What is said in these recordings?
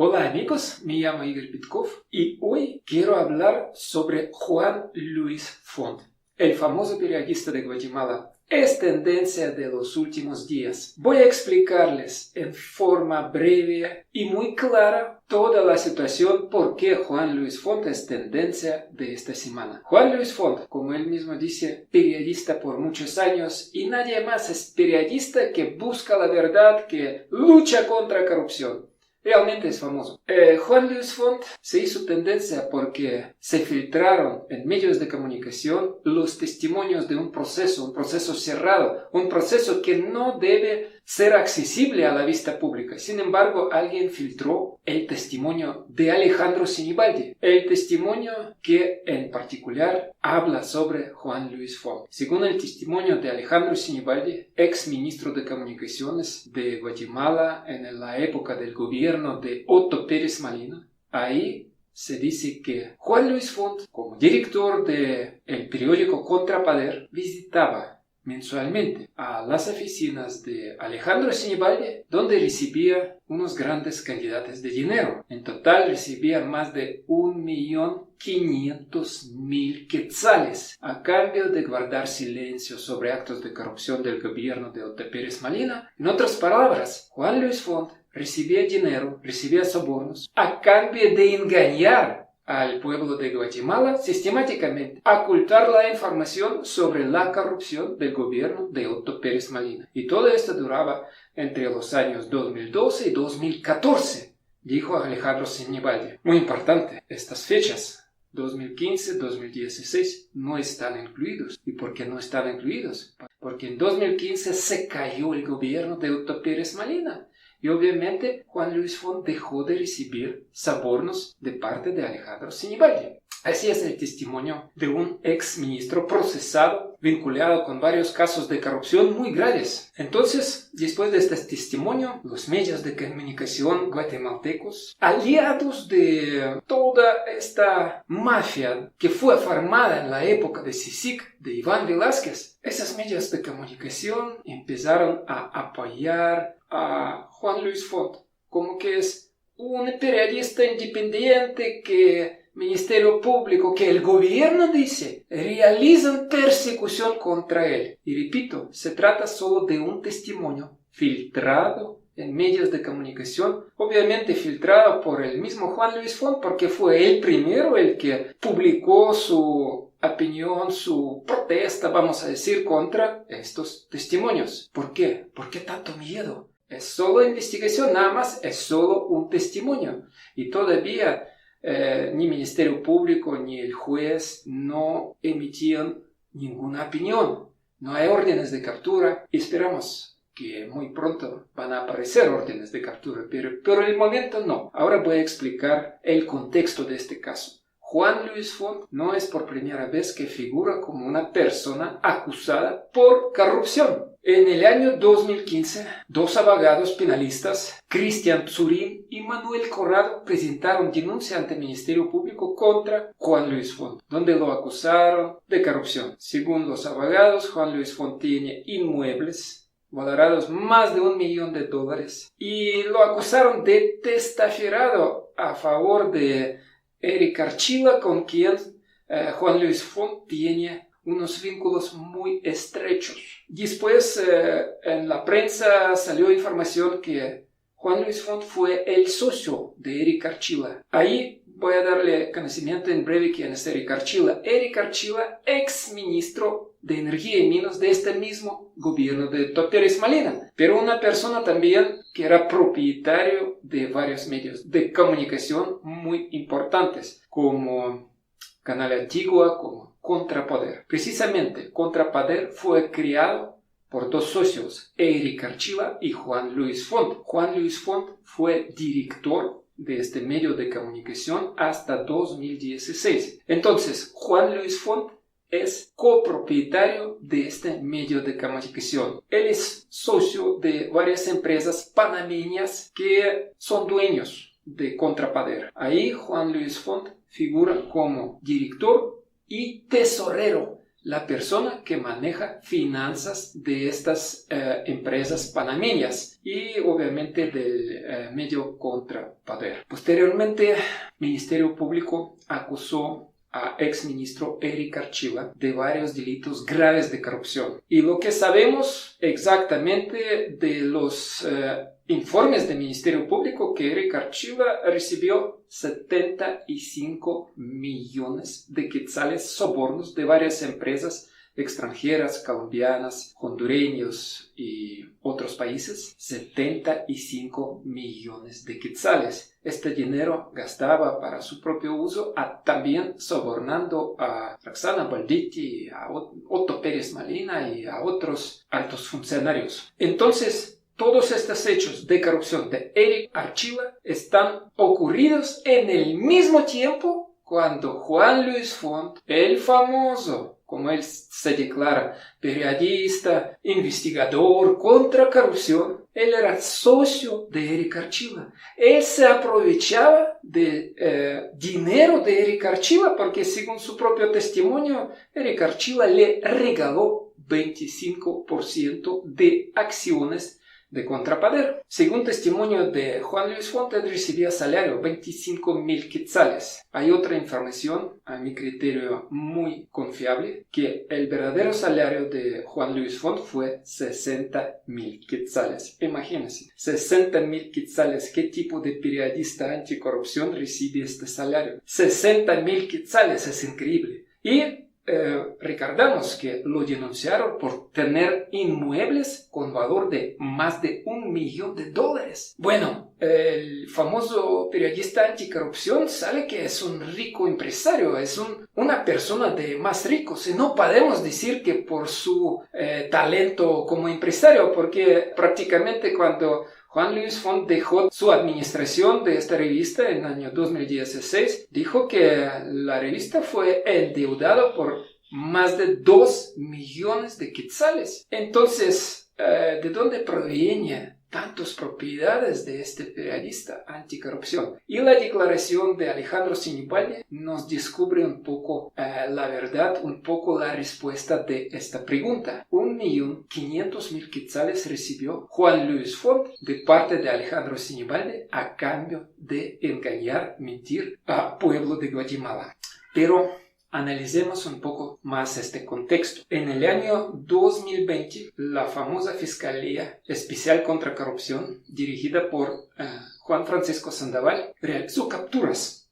Hola amigos, me llamo Igor Pitkov y hoy quiero hablar sobre Juan Luis Font, el famoso periodista de Guatemala. Es tendencia de los últimos días. Voy a explicarles en forma breve y muy clara toda la situación por qué Juan Luis Font es tendencia de esta semana. Juan Luis Font, como él mismo dice, periodista por muchos años y nadie más es periodista que busca la verdad, que lucha contra corrupción. Realmente es famoso. Juan Luis Font se hizo tendencia porque se filtraron en medios de comunicación los testimonios de un proceso cerrado, un proceso que no debe ser accesible a la vista pública. Sin embargo, alguien filtró el testimonio de Alejandro Sinibaldi, el testimonio que en particular habla sobre Juan Luis Font. Según el testimonio de Alejandro Sinibaldi, ex ministro de Comunicaciones de Guatemala en la época del gobierno de Otto Pérez Molina, ahí se dice que Juan Luis Font, como director del periódico Contrapoder, visitaba mensualmente a las oficinas de Alejandro Sinibaldi, donde recibía unos grandes cantidades de dinero. En total recibía más de 1.500.000 quetzales a cambio de guardar silencio sobre actos de corrupción del gobierno de Otto Pérez Molina. En otras palabras, Juan Luis Font recibía dinero, recibía sobornos a cambio de engañar al pueblo de Guatemala sistemáticamente, ocultar la información sobre la corrupción del gobierno de Otto Pérez Molina. Y todo esto duraba entre los años 2012 y 2014, dijo Alejandro Sinibaldi. Muy importante, estas fechas, 2015, 2016, no están incluidos. ¿Y por qué no están incluidos? Porque en 2015 se cayó el gobierno de Otto Pérez Molina. Y obviamente Juan Luis Font dejó de recibir sobornos de parte de Alejandro Sinibaldi. Así es el testimonio de un ex ministro procesado, vinculado con varios casos de corrupción muy graves. Entonces, después de este testimonio, los medios de comunicación guatemaltecos, aliados de toda esta mafia que fue formada en la época de CICIG, de Iván Velázquez, esos medios de comunicación empezaron a apoyar a Juan Luis Font como que es un periodista independiente que Ministerio Público, que el gobierno dice, realizan persecución contra él. Y repito, se trata solo de un testimonio filtrado en medios de comunicación, obviamente filtrado por el mismo Juan Luis Font, porque fue él primero el que publicó su opinión, su protesta, vamos a decir, contra estos testimonios. ¿Por qué? ¿Por qué tanto miedo? Es solo investigación, nada más, es solo un testimonio. Y todavía ni Ministerio Público ni el juez no emitían ninguna opinión. No hay órdenes de captura. Esperamos que muy pronto van a aparecer órdenes de captura, pero en el momento no. Ahora voy a explicar el contexto de este caso. Juan Luis Font no es por primera vez que figura como una persona acusada por corrupción. En el año 2015, dos abogados penalistas, Cristian Tzurín y Manuel Corrado, presentaron denuncia ante el Ministerio Público contra Juan Luis Font, donde lo acusaron de corrupción. Según los abogados, Juan Luis Font tiene inmuebles valorados más de $1 millón y lo acusaron de testaferado a favor de Eric Archila, con quien Juan Luis Font tiene unos vínculos muy estrechos. Después en la prensa salió información que Juan Luis Font fue el socio de Eric Archila. Ahí voy a darle conocimiento en breve quién es Eric Archila. Eric Archila, ex ministro de Energía y Minas de este mismo gobierno de Otto Pérez Molina, pero una persona también que era propietario de varios medios de comunicación muy importantes, como Canal Antigua, como Contrapoder. Precisamente, Contrapoder fue creado por dos socios, Eric Archila y Juan Luis Font. Juan Luis Font fue director de este medio de comunicación hasta 2016. Entonces, Juan Luis Font es copropietario de este medio de comunicación. Él es socio de varias empresas panameñas que son dueños de Contrapoder. Ahí Juan Luis Font figura como director y tesorero la persona que maneja finanzas de estas empresas panameñas y obviamente del medio contrapoder. Posteriormente, el Ministerio Público acusó a exministro Eric Archiva de varios delitos graves de corrupción. Y lo que sabemos exactamente de los informes del Ministerio Público, que Eric Archiva recibió 75 millones de quetzales sobornos de varias empresas extranjeras, colombianas, hondureños y otros países. 75 millones de quetzales. Este dinero gastaba para su propio uso, también sobornando a Roxana Balditti, a Otto Pérez Molina y a otros altos funcionarios. Entonces, todos estos hechos de corrupción de Eric Archiva están ocurridos en el mismo tiempo cuando Juan Luis Font, el famoso, como él se declara, periodista, investigador contra corrupción, él era socio de Eric Archiva. Él se aprovechaba de dinero de Eric Archiva porque, según su propio testimonio, Eric Archiva le regaló 25% de acciones de Contrapoder. Según testimonio de Juan Luis Font, él recibía salario 25,000 quetzales. Hay otra información, a mi criterio muy confiable, que el verdadero salario de Juan Luis Font fue 60,000 quetzales. Imagínense, 60,000 quetzales. ¿Qué tipo de periodista anticorrupción recibe este salario? 60,000 quetzales, es increíble. Y recordamos que lo denunciaron por tener inmuebles con valor de más de $1,000,000. Bueno, el famoso periodista anticorrupción sabe que es un rico empresario, es una persona de más ricos, y no podemos decir que por su talento como empresario, porque prácticamente cuando Juan Luis Font dejó su administración de esta revista en el año 2016. Dijo que la revista fue endeudada por más de 2 millones de quetzales. Entonces, ¿de dónde proviene tantas propiedades de este periodista anticorrupción? Y la declaración de Alejandro Sinibaldi nos descubre un poco la verdad, un poco la respuesta de esta pregunta. 1,500,000 quetzales recibió Juan Luis Font de parte de Alejandro Sinibaldi a cambio de engañar, mentir al pueblo de Guatemala. Pero analicemos un poco más este contexto. En el año 2020, la famosa Fiscalía Especial contra Corrupción, dirigida por Juan Francisco Sandoval, realizó capturas.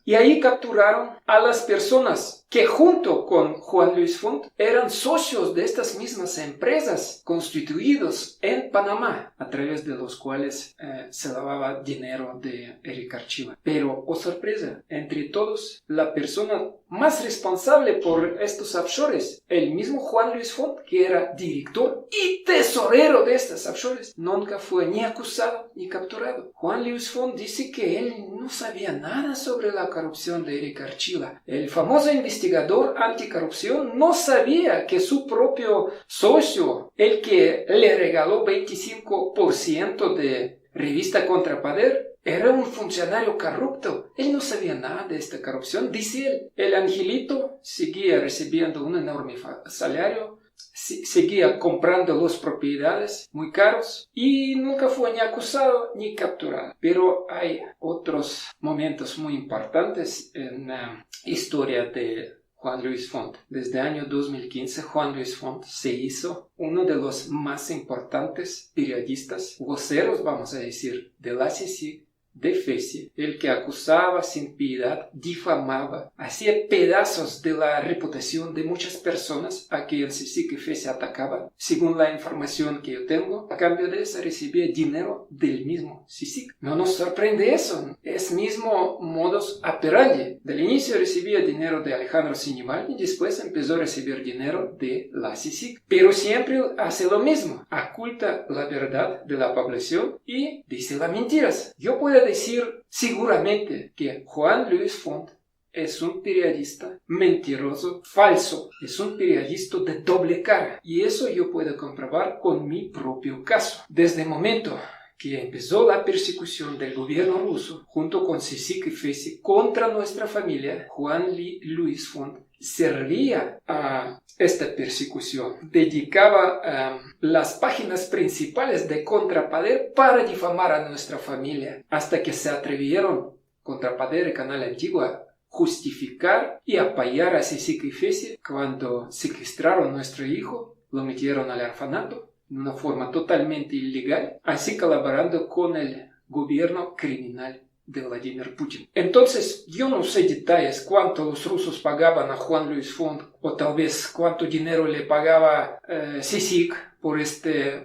Y ahí capturaron a las personas que junto con Juan Luis Font eran socios de estas mismas empresas constituidos en Panamá, a través de los cuales se lavaba dinero de Eric Archiva. Pero, oh sorpresa, entre todos, la persona más responsable por estos offshores, el mismo Juan Luis Font, que era director y tesorero de estas offshores, nunca fue ni acusado ni capturado. Juan Luis Font dice que él no sabía nada sobre la corrupción de Eric Archiva. El famoso investigador anticorrupción no sabía que su propio socio, el que le regaló 25% de revista Contrapoder, era un funcionario corrupto. Él no sabía nada de esta corrupción, dice él. El angelito seguía recibiendo un enorme salario, seguía comprando las propiedades muy caros y nunca fue ni acusado ni capturado. Pero hay otros momentos muy importantes en la historia de Juan Luis Font. Desde el año 2015, Juan Luis Font se hizo uno de los más importantes periodistas, voceros, vamos a decir, de la CICIG, de FECI, el que acusaba sin piedad, difamaba, hacía pedazos de la reputación de muchas personas a que el CICIG y FECI atacaban. Según la información que yo tengo, a cambio de eso recibía dinero del mismo CICIG. No nos sorprende eso, es mismo modus operandi. Del inicio recibía dinero de Alejandro Sinibaldi y después empezó a recibir dinero de la CICIG. Pero siempre hace lo mismo, oculta la verdad de la población y dice las mentiras. Yo puedo decir seguramente que Juan Luis Font es un periodista mentiroso, falso, es un periodista de doble cara, y eso yo puedo comprobar con mi propio caso. Desde el momento que empezó la persecución del gobierno ruso junto con Csikszentmihalyi y Fesi contra nuestra familia, Juan Luis Font servía a esta persecución. Dedicaba las páginas principales de Contrapoder para difamar a nuestra familia, hasta que se atrevieron Contrapoder y Canal Antiguo a justificar y apoyar a Csikszentmihalyi y Fesi cuando secuestraron a nuestro hijo, lo metieron al orfanato de una forma totalmente ilegal, así colaborando con el gobierno criminal de Vladimir Putin. Entonces, yo no sé detalles cuánto los rusos pagaban a Juan Luis Font, o tal vez cuánto dinero le pagaba Csikszentmihalyi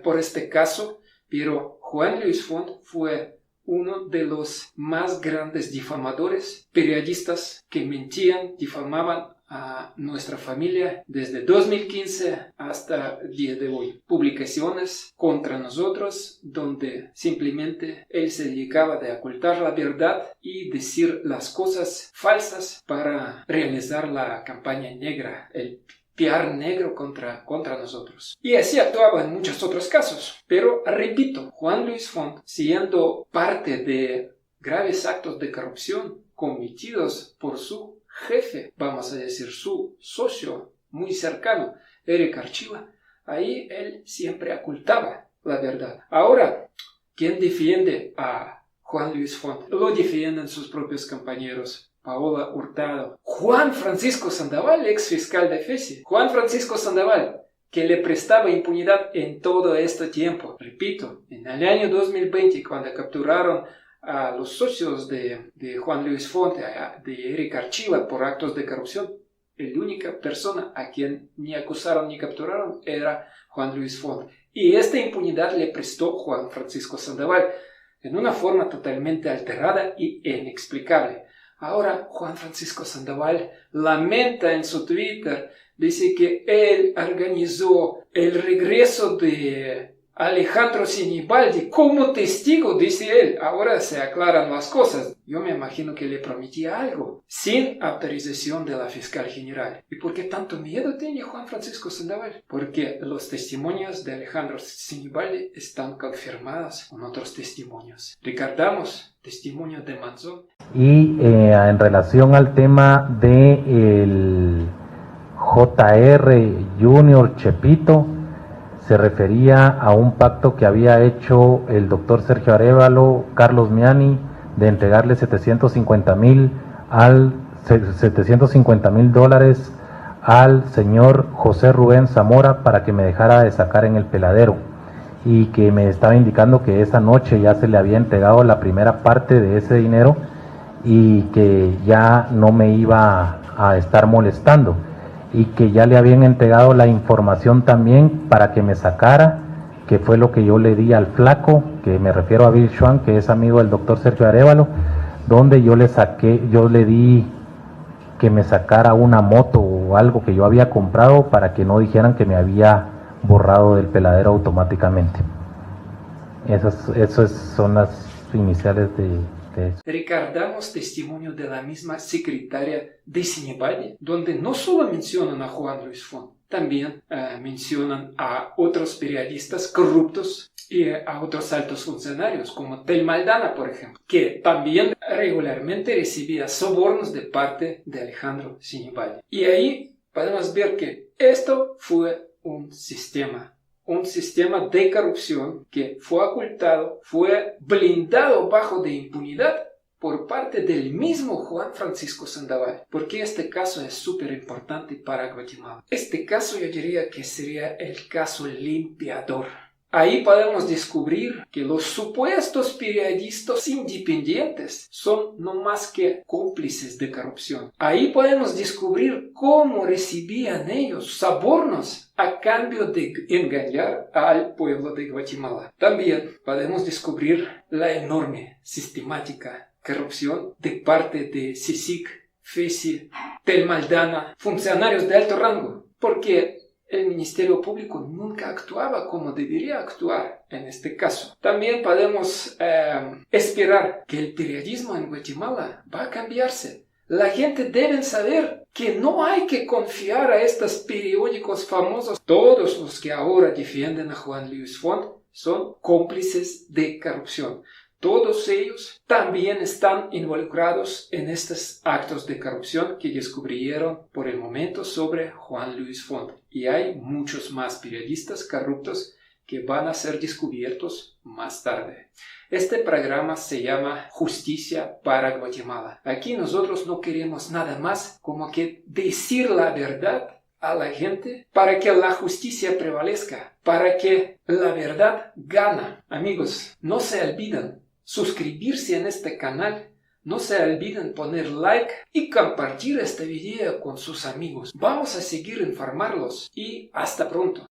por este caso, pero Juan Luis Font fue uno de los más grandes difamadores, periodistas que mentían, difamaban a nuestra familia desde 2015 hasta el día de hoy. Publicaciones contra nosotros donde simplemente él se dedicaba a ocultar la verdad y decir las cosas falsas para realizar la campaña negra, el PR negro contra nosotros. Y así actuaba en muchos otros casos. Pero, repito, Juan Luis Font, siendo parte de graves actos de corrupción cometidos por su jefe, vamos a decir su socio muy cercano, Eric Archila, ahí él siempre ocultaba la verdad. Ahora, ¿quién defiende a Juan Luis Font? Lo defienden sus propios compañeros. Paola Hurtado, Juan Francisco Sandoval, ex fiscal de Fesi, Juan Francisco Sandoval, que le prestaba impunidad en todo este tiempo. Repito, en el año 2020, cuando capturaron a los socios de Juan Luis Font, de Eric Archila, por actos de corrupción, la única persona a quien ni acusaron ni capturaron era Juan Luis Font. Y esta impunidad le prestó Juan Francisco Sandoval en una forma totalmente alterada y inexplicable. Ahora Juan Francisco Sandoval lamenta en su Twitter, dice que él organizó el regreso de Alejandro Sinibaldi como testigo, dice él. Ahora se aclaran las cosas. Yo me imagino que le prometía algo, sin autorización de la fiscal general. ¿Y por qué tanto miedo tiene Juan Francisco Sandoval? Porque los testimonios de Alejandro Sinibaldi están confirmados con otros testimonios. Recordamos testimonio de Manzón. Y en relación al tema del JR Junior Chepito, se refería a un pacto que había hecho el doctor Sergio Arévalo, Carlos Miani, de entregarle $750,000 al señor José Rubén Zamora para que me dejara de sacar en el peladero, y que me estaba indicando que esa noche ya se le había entregado la primera parte de ese dinero y que ya no me iba a estar molestando, y que ya le habían entregado la información también para que me sacara, que fue lo que yo le di al flaco, que me refiero a Bill Schwan, que es amigo del doctor Sergio Arévalo, donde yo le di que me sacara una moto o algo que yo había comprado para que no dijeran que me había borrado del peladero automáticamente. Esas son las iniciales de eso. Recordamos testimonio de la misma secretaria de Sinibaldi, donde no solo mencionan a Juan Luis Font, también mencionan a otros periodistas corruptos y a otros altos funcionarios, como Tel Maldana, por ejemplo, que también regularmente recibía sobornos de parte de Alejandro Sinibaldi. Y ahí podemos ver que esto fue un sistema de corrupción que fue ocultado, fue blindado bajo de impunidad por parte del mismo Juan Francisco Sandoval. Porque este caso es súper importante para Guatemala. Este caso yo diría que sería el caso limpiador. Ahí podemos descubrir que los supuestos periodistas independientes son no más que cómplices de corrupción. Ahí podemos descubrir cómo recibían ellos sobornos a cambio de engañar al pueblo de Guatemala. También podemos descubrir la enorme sistemática corrupción de parte de Csikszentmihalyi, Fesi, Tel Maldana, funcionarios de alto rango, porque el Ministerio Público nunca actuaba como debería actuar en este caso. También podemos esperar que el periodismo en Guatemala va a cambiarse. La gente debe saber que no hay que confiar a estos periódicos famosos. Todos los que ahora defienden a Juan Luis Font son cómplices de corrupción. Todos ellos también están involucrados en estos actos de corrupción que descubrieron por el momento sobre Juan Luis Font. Y hay muchos más periodistas corruptos que van a ser descubiertos más tarde. Este programa se llama Justicia para Guatemala. Aquí nosotros no queremos nada más como que decir la verdad a la gente para que la justicia prevalezca, para que la verdad gane. Amigos, no se olviden suscribirse en este canal, no se olviden poner like y compartir este video con sus amigos. Vamos a seguir informarlos y hasta pronto.